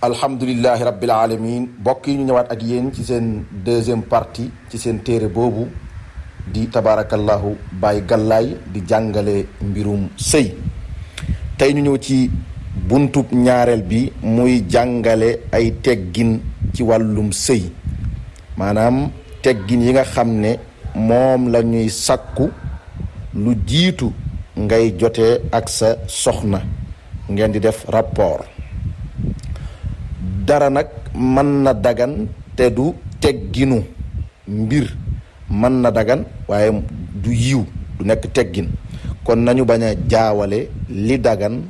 alhamdulillahi rabbil alamin bokk yi ñu ñëwaat ak yéen ci seen deuxième partie ci seen téere boobu di tabarakallahu Baye Galaye di jàngale mbirum sëy. tey ñu ñëw ci buntub ñaareel bi muy jàngale ay teggin ci wàllum sëy, maanaam teggin yi nga xam ne moom la ñuy sàkku lu jiitu ngay jotee ak sa soxna ngeen di def rapport. dara nag mën na dagan te du tegginu mbir, mën na dagan waaye du yiw, du nekk teggin. kon nañu bañ a jaawale li dagan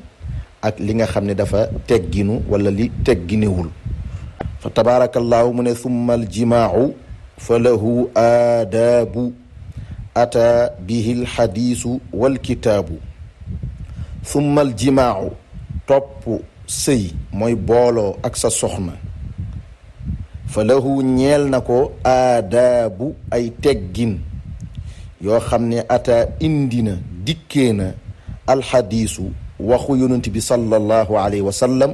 ak li nga xam ne dafa tegginu wala li tegginewul. fa tabarakallahu mu ne summa aljimaau fa lahu aadaabu ata bihi alxadiisu walkitaabu. summa aljimaau topp sëy mooy booloo ak sa soxna, fa lahu ñeel na ko aadaabu ay teggin yoo xam ne ata indi na dikkee na alxadiisu waxu yonent bi sallallahu alayhi wa sallam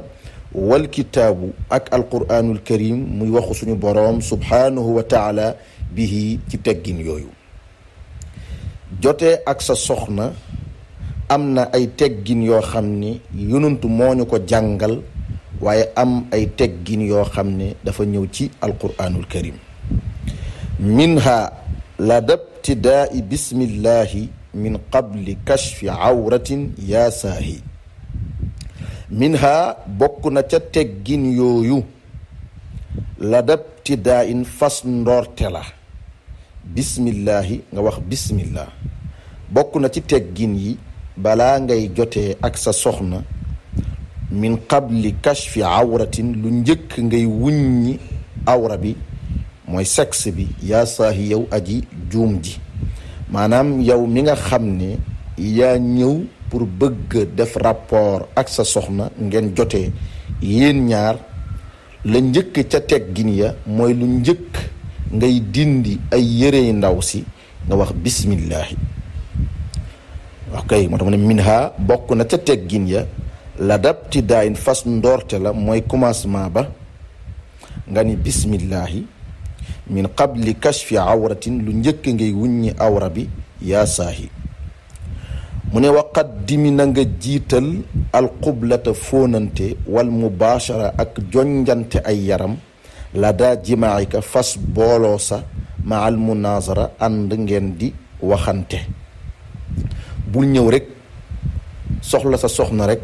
wal kitaabu ak alquraanul karim muy waxu suñu boroom subhaanahu wa taala bihi ci teggin yooyu. jotee ak sa soxna am na ay teggin yoo xam ne yonent moo ñu ko jàngal, waaye am ay teggin yoo xam ne dafa ñëw ci alquraanul karim. minha ladabtidaai bismillahi min qabli kashfi awratin yaa saahi. minha bokk na ca teggin yooyu ladabtidaain fas ndoorte la, bismillahi nga wax bismillah. bokk na ci teggin yi balaa ngay jotee ak sa soxna min qabli kashfi awratin lu njëkk ngay wuññi awra bi mooy sexe bi yaa saahi yow aji juum ji. maanaam yow mi nga xam ne yaa ñëw pour bëgg def rapport ak sa soxna ngeen jotee yéen ñaar, la njëkk ca teggin ya mooy lu njëkk ngay dindi ay yërey ndaw si nga wax bismillahi. ok moo tax mu ne minha bokk na ca teggin ya ladabtidaain fas ndoorte la mooy commencement ba nga ni bismillahi min qabli kashfi awratin lu njëkk ngay wuññi awra bi yaa saahi. mu ne waqaddimi na nga jiital alqublata fóonante wal mubaashara ak jonjante ay yaram la daa jimaayika fas booloo sa ma al munaazara ànd ngeen di waxante. bul ñëw rek soxla sa soxna rek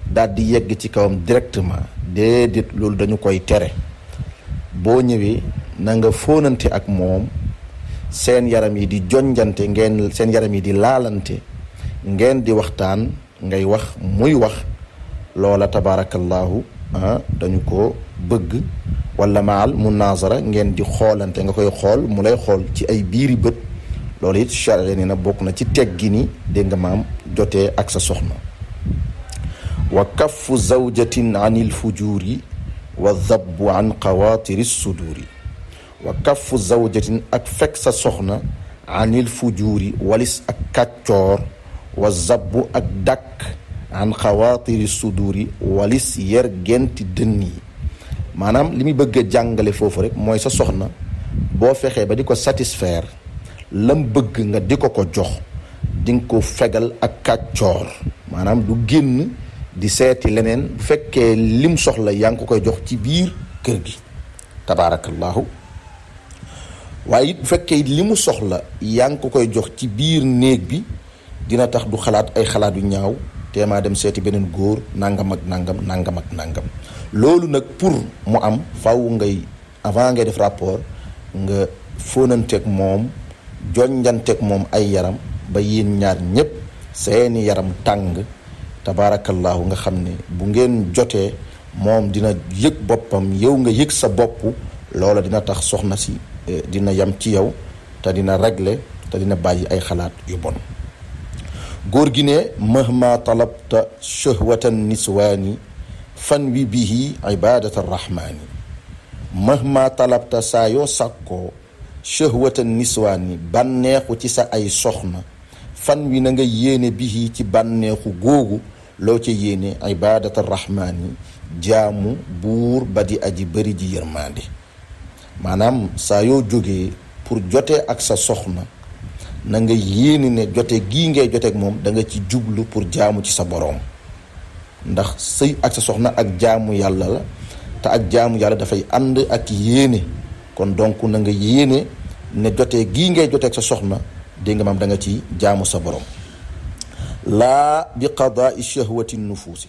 daal di yegg ci kawam directement, déedéet, loolu dañu koy tere. boo ñëwee na nga fóonante ak moom, seen yaram yi di jonjante, ngeen seen yaram yi di laalante, ngeen di waxtaan, ngay wax muy wax. loola tabarakallahu dañu ko bëgg. wala maal munaazara ngeen di xoolante, nga koy xool mu lay xool ci ay biiri bët. loolu it charia ni na bokk na ci teggini dégg nga maam jotee ak sa soxna. wa kaffu zawjatin anil fujuri wa dabbu an qawaatiri suduri. wa kaffu zawjatin ak fekk sa soxna anil fujuri walis ak kàccoor, wa zabbu ak dakk an qawaatiri suduri walis yer genti dënn yi. maanaam li muy bëgg a jàngale foofu rek mooy sa soxna boo fexee ba di ko satisfaire, lam bëgg nga di ko jox, di nga ko fegal ak kàccoor. maanaam du génn di seeti leneen. bu fekkee lim soxla yaa ngi ko koy jox ci biir kër gi tabaarakallahu, waaye it bu fekkee li mu soxla yaa ngi ko koy jox ci biir néeg bi, dina tax du xalaat ay xalaat yu ñaaw, teemaa dem seeti beneen góor, nangam ak nangam nangam ak nangam. loolu nag pour mu am faw ngay avant ngay def rapport nga fóonanteeg moom, jonjanteeg moom ay yaram ba yéen ñaar ñépp seeni yaram tàng tabaarakallahu, nga xam ne bu ngeen jotee moom dina yëg boppam, yow nga yëg sa bopp. loola dina tax soxna si dina yam ci yow te dina régler te dina bàyyi ay xalaat yu bon. góor gi ne mahma talabta shahwatan niswaani fan wi bihi ibadata arrahmaani. mahma talabta saa yoo sàkkoo shahwatan niswaani bànneexu ci sa ay soxna, fan wi na nga yéene bihi ci bànneexu googu loo ca yéene ibadata arrahmaani jaamu buur ba di aji bëri ji yërmande. maanaam saa yoo jógee pour jotee ak sa soxna na nga yéene ne jote gii ngay joteek moom da nga ci jublu pour jaamu ci sa boroom, ndax sëy ak sa soxna ak jaamu yàlla la te ak jaamu yàlla dafay ànd ak yéene. kon donc na nga yéene ne jotee gii ngay joteek sa soxna dégg nga maam da nga ci jaamu sa boroom. laa bi qadaai shahwati nufuusi,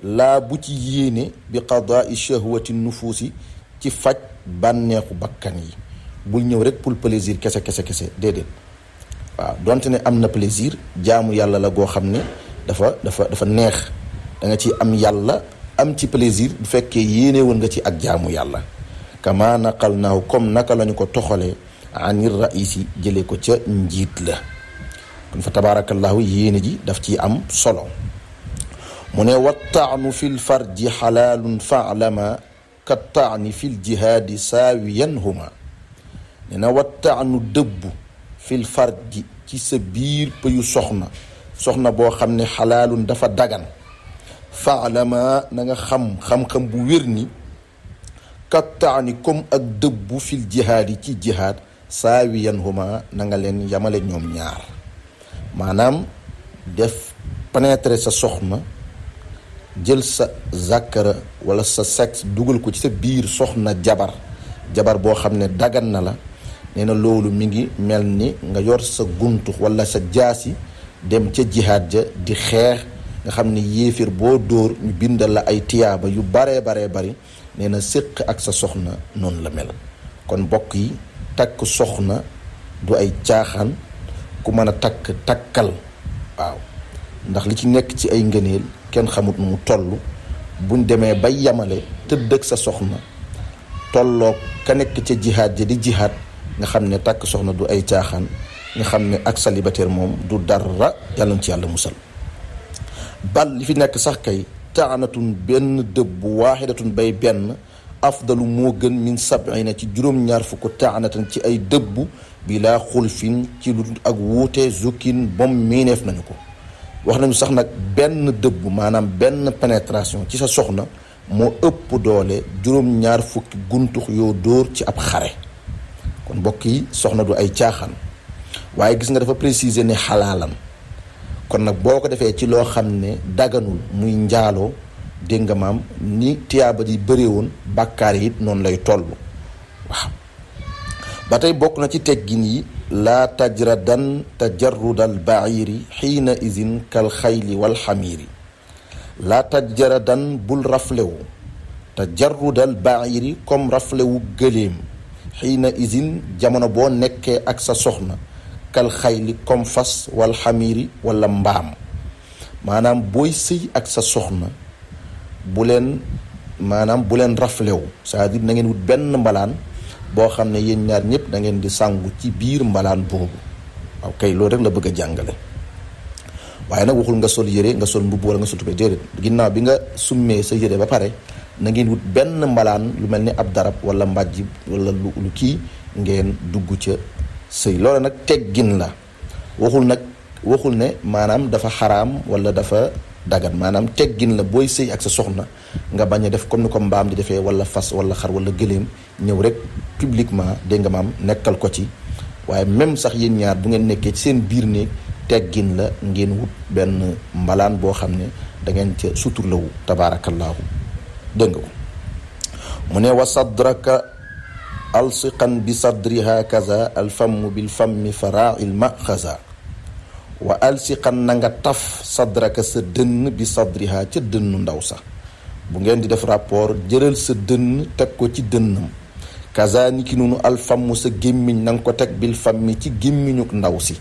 laa bu ci yéene bi qadaai shahwati nufuusi ci faj bànneexu bakkan yi. bul ñëw rek pour plaisir kese déedéet. waaw donte ne am na plaisir, jaamu yàlla la goo xam ne dafa neex, da nga ci am yàlla am ci plaisir bu fekkee yéene woon nga ci ak jaamu yàlla. kama naqalnaahu comme naka lañu ko toxalee anir raisi jëlee ko ca njiit la. kon fa tabarakallahu yéene ji daf ci am solo. mu ne wattaanu fi lfarji xalaalun faalama ka taani fi ljihaadi saawiyan huma. ne na wattaanu dëbbu fil farji ci sa biir pëyu soxna boo xam ne xalaalun dafa dagan. faalama na nga xam-xam bu wér ni ka taani comme ak dëbbu fil jihaadi ci jihaad saawiyan huma na nga leen yamale ñoom ñaar. maanaam def pénétrer sa soxna, jël sa zakara wala sa sexe dugal ko ci sa biir soxna jabar boo xam ne dagan na la. nee na loolu mi ngi mel ni nga yor sa guntu wala sa jaasi dem ca jihaad ja di xeex, nga xam ne yéefir boo dóor ñu bindal la ay tiyaaba yu baree bari. nee na séq ak sa soxna noonu la mel. kon mbokk yi takk soxna du ay caaxaan. ku mën a takkal waaw, ndax li ci nekk ci ay ngëneel kenn xamut nu mu toll. buñ demee bay yamale tëdd ak sa soxna tolloo ka nekk ca jihaad ja di jihaad, nga xam ne takk soxna du ay caaxaan, nga xam ne ak célibataire moom du dara, yàlla na ci yàlla musal. bal li fi nekk sax kay taanatun benn dëbb waaxidatun bay benn afdalu moo gën min sab'ina ci juróom-ñaar fukk taanatan ci ay dëbb bilaa xulfin ci lu ak wuute zukkin bom miineef nañu ko. wax nañu sax nag benn dëbb maanaam benn pénétration ci sa soxna moo ëpp doole juróom-ñaar fukki guntux yoo dóor ci ab xare. kon mbokk yi soxna du ay caaxaan, waaye gis nga dafa préciser ne xalaalan. kon nag boo ko defee ci loo xam ne daganul muy njaaloo, dégg nga maam ni tiyaaba di bëree woon bàkkaar yi it noonu lay toll. waaw ba tey bokk na ci teggin yi laa tajradan tajarrudal bairi xiina izin kal xayli wal xamiiri. laa tajradan bul raflewu tajarrudal bairi comme raflewu gëléem xiina izin jamono boo nekkee ak sa soxna kal xayli comme fas wal xamiiri wala mbaam. maanaam booy sëy ak sa soxna bu leen raflewu, c'est-à-dire na ngeen wut benn mbalaan boo xam ne yéen ñaar ñëpp da ngeen di sangu ci biir mbalaan boobu. waaw kay loolu rek la bëgg a jàngale. waaye nag waxul nga sol yére nga sol mbubb wala nga sol tubéy, déedéet. ginnaaw bi nga summee sa yére ba pare na ngeen wut benn mbalaan lu mel ni ab darab wala mbàjj wala lu kii ngeen dugg ca sëy. loolu nag teggin la, waxul ne maanaam dafa xaraam wala dafa dagan. maanaam teggin la booy sëy ak sa soxna nga bañ a def comme ni ko mbaam di defee wala fas wala xar wala gëléem ñëw rek publiquement dégg nga maam nekkal ko ci. waaye même sax yéen ñaar bu ngeen nekkee ci seen biir néeg teggin la ngeen wut benn mbalaan boo xam ne da ngeen ca suturlawu tabaarakallaahu. dégg nga ko mu ne wa sadraka alsiqan bi sadriha kaza alfamu bil fammi farail maxaza. wa alsiqan na nga taf sadraka sa dënn bi sadriha ca dënnu ndaw sax. bu ngeen di def rapport jëral sa dënn teg ko ci dënnam. kaza ni ki noonu alfamu sa gémmiñ na nga ko teg bil fammi ci gémmiñuk ndaw si.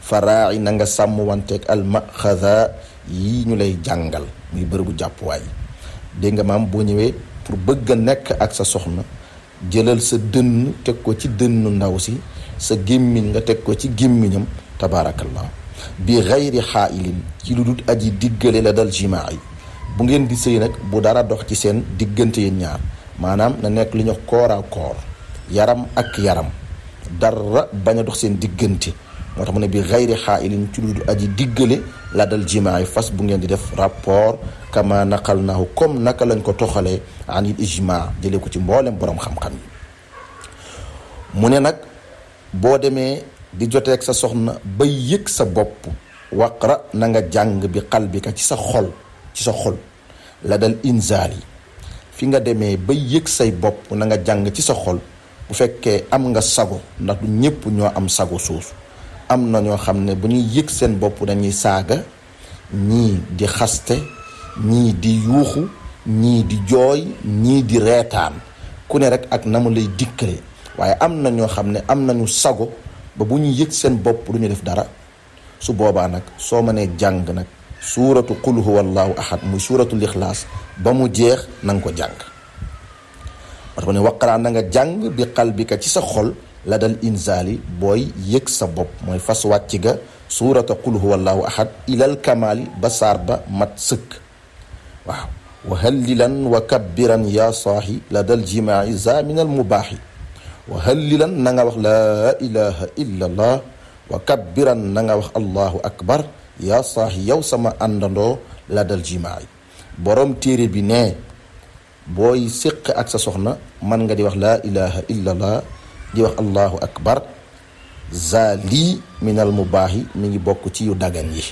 faraai na nga sàmm wanteeg almaxaza yi ñu lay jàngal muy bërëbu jàppuwaay. dégg nga maam boo ñëwee pour bëgg a nekk ak sa soxna jëlal sa dënn teg ko ci dënnu ndaw si, sa gémmiñ nga teg ko ci gémmiñam tabaarakallah. bi xayri xaailin ci lu dul aji diggale la dal jimaa yi. bu ngeen di sëy nag bu dara dox ci seen diggante yéen ñaar, maanaam na nekk li ñuy wax corps à corps, yaram ak yaram, dara bañ a dox seen diggante. moo tax mu ne bi xayri xaailin ci lu aji diggale la dal jimaay fas bu ngeen di def rapport kama naqalnaahu comme naka lañ ko toxalee anil ijma jëlee ko ci mboolem borom xam-xam yi. mu ne nag boo demee di joteeg sa soxna ba yëg sa bopp waqra na nga jàng bi qalbika ci sa xol la dal inzaal yi fi nga demee ba yëg say bopp na nga jàng ci sa xol. bu fekkee am nga sago ndax du ñëpp ñoo am sago soosu am na ñoo xam ne bu ñuy yëg seen bopp dañuy saaga ñii di xaste ñii di yuuxu ñii di jooy ñii di reetaan ku ne rek ak na mu lay dikkale waaye am na ñoo xam ne am nañu sago ba bu ñuy yëg seen bopp du ñu def dara su boobaa nag soo mënee jàng nag suuratu qul huwa allahu ahad muy suuratul ixlaas ba mu jeex na nga ko jàng parce que ne waqaraan na nga jàng bi qalbika ci sa xol la dal inzaali booy yëg sa bopp mooy fas wàcc ga suurata qul huwa allahu ahad ilal kamaali ba saar ba mat sëkk waaw wa hallilan wa kabbiran yaa saahi la dal jimaai za min al mubaahi wa hallilan na nga wax laa ilaha illa allah wa kabbiran na nga wax allahu akbar yaa saahi yow sama àndandoo la dal jimaai borom téere bi ne booy séq ak sa soxna man nga di wax laa ilaha illa allah di wax allahu akbar za lii minal mubaahi mi ngi bokk ci yu dagan yi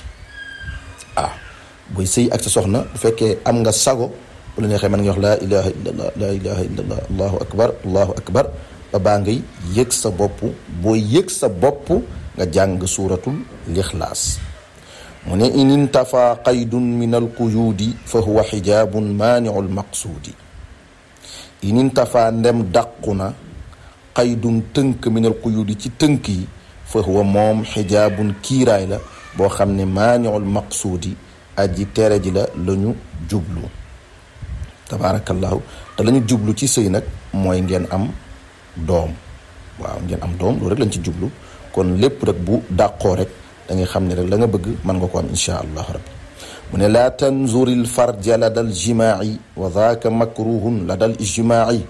booy sëy ak sa soxna bu fekkee am nga sago bu la neexee man nga wax laa ilaha illa allah laa ilaha illa allah allahu akbar ba baa ngay yëg sa bopp booy yëg sa bopp nga jàng suuratul lixlaas mu ne in intafa qaydun min alquyuudi fa huwa xijaabun maaniu lmaqsuudi in intafa ndem dàqu na qaydun tënk min alquyuudi ci tënk yi fa huwa moom xijaabun kiiraay la boo xam ne maaniu lmaqsuudi aji tere ji la ñu jublu tabaarakallahu te la ñu jublu ci sëy nag mooy ngeen am doom waaw ngeen am doom loolu rek lañ ci jublu kon lépp rek bu dàqoo rek da ngay xam ne rek la nga bëgg mën nga ko am insha allahu rabbi mu ne laa tanzuril farja la dal jimaai wa daaka makruhun la dal ijmaai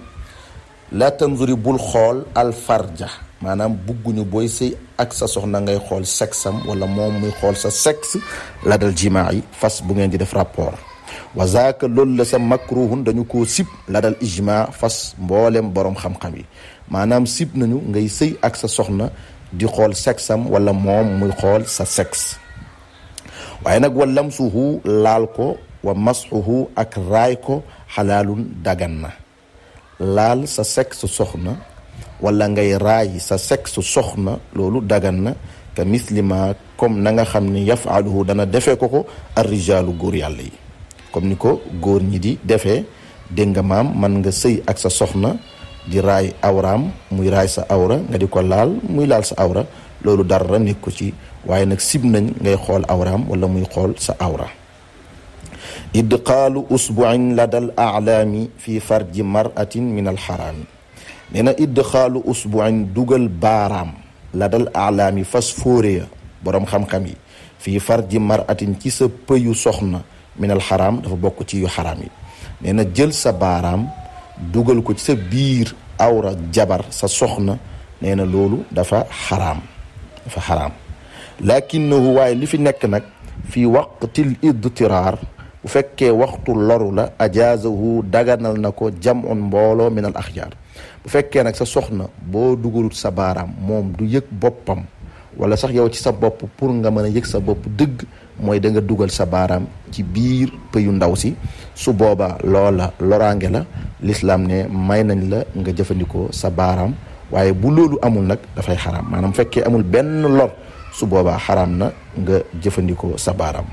laa tanzuri bul xool al farja maanaam bugguñu booy sëy ak sa soxna ngay xool sexam wala moom muy xool sa sexe la dal jimaai fas bu ngeen di def rapport wa zaaka loolu la sa makruhun dañu koo sib la dal ijma fas mboolem borom xam-xam yi maanaam sib nañu ngay sëy ak sa soxna di xool sexam wala moom muy xool sa sexe waaye nag wa lamsuhu laal ko wa masxuhu ak raay ko xalaalun dagan na laal sa sexe soxna wala ngay raay sa sexe soxna loolu dagan na ka mislima comme na nga xam ne yafaluhu dana defee ko arrijaalu góor yàlla yi comme ni ko góor ñi di defee dégg nga maam man nga sëy ak sa soxna di raay awraam muy raay sa awra nga di ko laal muy laal sa awra loolu dara nekk ko ci waaye nag sib nañ ngay xool awraam wala muy xool sa awra idqaalu usbuin la dal alaami fi farji maratin min alxaraami nee na idqaalu usbuin dugal baaraam la dal alaami fas fóore ya boroom xam-xam yi fii farji maratin ci sa pëyu soxna min alxaraam dafa bokk ci yu xaraam yi nee na jël sa baaraam dugal ko ci sa biir awra jabar sa soxna nee na loolu dafa xaraam lakinnahu waaye li fi nekk nag fii waqtil idtiraar bu fekkee waxtu loru la ajaazahu daganal na ko jamun mbooloo min al axyaar bu fekkee nag sa soxna boo dugalut sa baaraam moom du yëg boppam wala sax yow ci sa bopp pour nga mën a yëg sa bopp dëgg mooy da nga dugal sa baaraam ci biir pëyu ndaw si su boobaa loola loraange la lislaam ne may nañ la nga jëfandikoo sa baaraam waaye bu loolu amul nag dafay xaraam maanaam fekkee amul benn lor su boobaa xaraam na nga jëfandikoo sa baaraam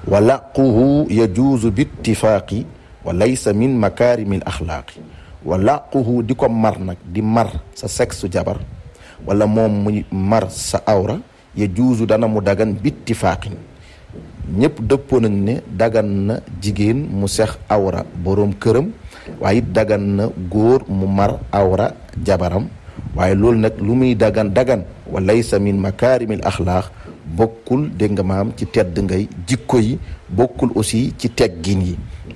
wa laquhu yajuuzu bittifaaqi wa laysa min makaarimi l axlaaqi wa laquhu di ko mar nag di mar sa sexe jabar wala moom muy mar sa awra yajuuzu dana mu dagan bittifaaqin ñëpp dëppoo nañ ne dagan na jigéen mu sex awra boroom këram waaye it dagan na góor mu mar awra jabaram waaye loolu nag lu muy dagan wa laysa min makaarimil axlaaq bokkul dégg nga maam ci tedd ngay jikko yi bokkul aussi ci teggin yi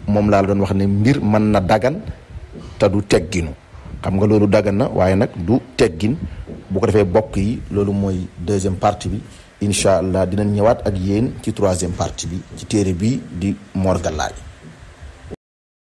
moom laa la doon wax ne mbir mën na dagan te du tegginu xam nga loolu dagan na waaye nag du teggin bu ko defee bokk yi loolu mooy deuxième partie bi incha allah dinañ ñëwaat ak yéen ci troisième partie bi ci téere bi di Mor Gallaaji